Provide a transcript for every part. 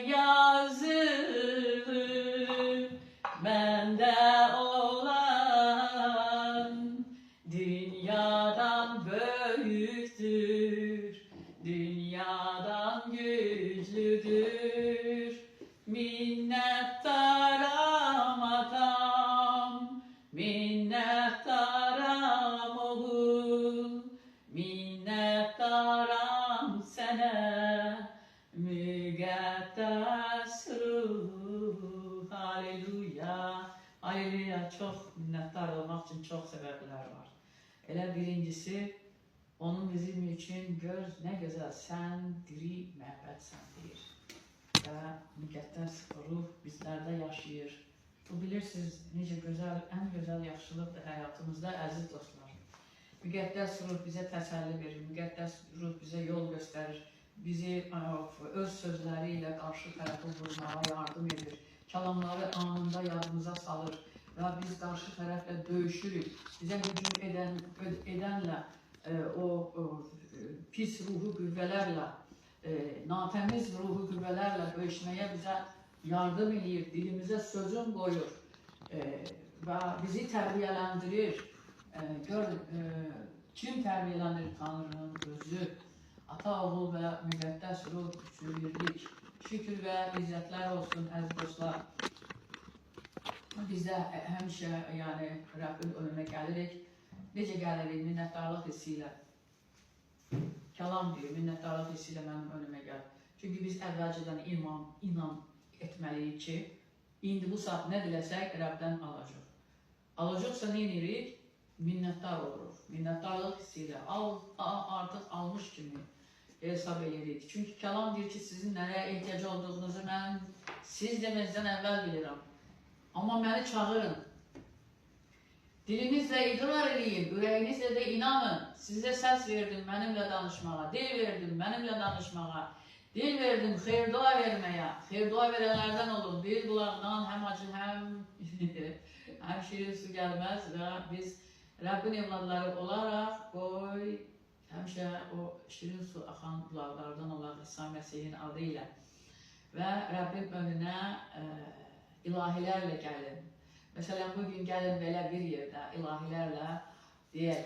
yazılı bende olan dünyadan büyüktür, dünyadan güçlüdür. Minnettarım atam, minnettarım oğul, minnettarım sana. Müqəddəs ruh, haleluya, haleluya. Çox minnəttar olmaq üçün çox səbəblər var. Elə birincisi, onun bizim üçün nə gözəl, sən diri məhəbbətsən deyir. Və müqəddəs ruh bizlərdə yaşayır. Bu bilirsiniz, necə gözəl, ən gözəl yaxşılıqdır həyatımızda, əziz dostlar. Müqəddəs ruh bizə təsəlli verir, müqəddəs ruh bizə yol göstərir. Bizi öz sözləri ilə qarşı tərəfi vurmağa yardım edir. Kəlamları anında yadımıza salır və biz qarşı tərəflə döyüşürük. Bizə hücum edənlə, o pis ruhu qüvvələrlə, natəmiz ruhu qüvvələrlə döyüşməyə bizə yardım edir. Dilimizə sözün qoyur və bizi tərbiyələndirir. Görün, kim tərbiyələndirir? Tanrının özü. Ata, oğul və müqəddəs ruh üçü birlik. Şükür və izzətlər olsun, əziz dostlar. Biz də həmişə Rəbbin önünə gəlirik. Necə gəlirik? Minnətdarlıq hissi ilə. Kəlam deyir, minnətdarlıq hissi ilə mənim önümə gəl. Çünki biz əvvəlcədən iman etməliyik ki, indi bu saat nə diləsək, Rəbdən alacaq. Alacaqsa nə edirik? Minnəttar oluruq. Minnətdarlıq hissi ilə artıq almış kimi hesab edirik. Çünki kəlam deyir ki, sizin nəyə ehtiyac olduğunuzu mən siz demezdən əvvəl bilirəm. Amma məni çağırın. Dilinizlə iqrar edin, ürəyinizlə də inanın. Sizə səs verdim mənimlə danışmağa, dil verdim mənimlə danışmağa, dil verdim xeyr-dua verməyə. Xeyr-dua verənlərdən olun. Bir qulaqdan həm acı, həm şirin su gəlməz və biz Rəbbin evladları olaraq qoy həmişə o şirin su axan qulaqlardan olan İsa Məsihin adı ilə və Rəbbin önünə ilahilərlə gəlin. Məsələn, bugün gəlin belə bir yerdə ilahilərlə deyək,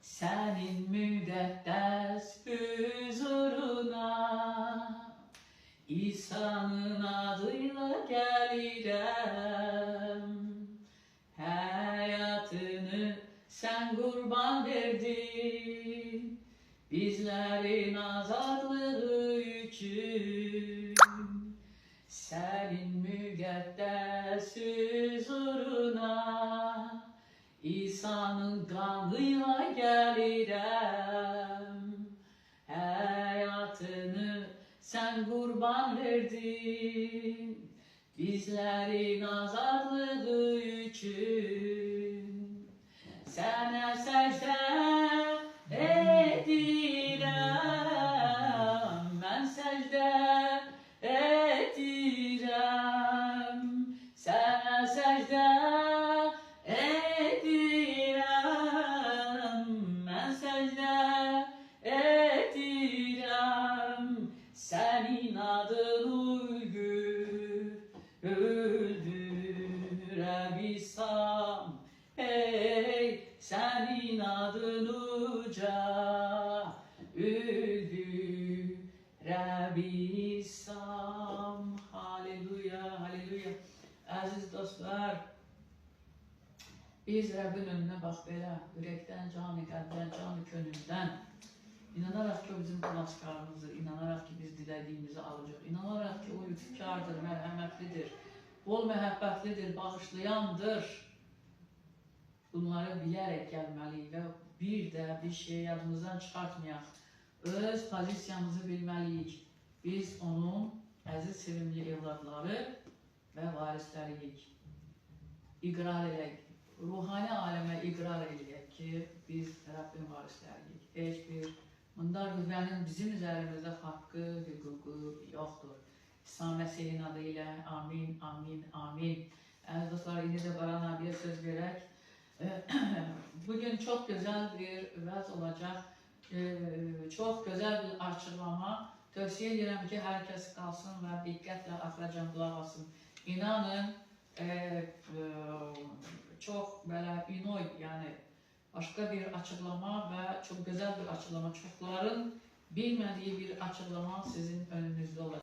sənin müqəddəs hüzuruna İsa'nın adıyla gəlirəm, həyatını sən qurban verdin, bizlərin azadlığı üçün. Sənin müqəddəs hüzuruna İsa'nın qanıyla gəlirəm, həyatını sən qurban verdin, bizlərin azadlığı üçün. Sənə səcdə edirəm, mən səcdə edirəm, sənə səcdə edirəm, mən səcdə edirəm, sənin adın öldürəm İsa'm, hey, sənin adın uca öldürəm İsa'm. Haleluya, haleluya. Əziz dostlar, biz Rəbbin önünə bax belə, ürəkdən, canı qəlbdən, canı könüldən inanaraq ki, o bizim xilaskarımızdır, inanaraq ki, biz dilədiyimizi alacaq, inanaraq ki, o lütfkardır, mərhəmətlidir, bol məhəbbətlidir, bağışlayandır. Bunları bilərək gəlməliyik və bir şey yadımızdan çıxartmayaq. Öz pozisiyamızı bilməliyik. Biz onun əziz, sevimli evladları və varisləriyik. İqrar edək, ruhani aləmə iqrar edək ki, biz Rəbbin varisləriyik. Heç bir mındar qüvvənin bizim üzərimizdə haqqı, hüququ yoxdur. İsa Məsihin adı ilə amin, amin, amin. Əziz dostlar, indi də Baran abiyə söz verək. Bugün çok güzel bir vəz olacaq, çok güzel bir açıklama Tövsiyə edirəm ki, hər kəs qalsın və diqqətlə axıracan qulaq asın. İnanın, çox belə inoy, yəni başqa bir açıqlama və çox gözəl bir açıqlama, çoxların bilmədiyi bir açıqlama sizin önünüzdə olacaq.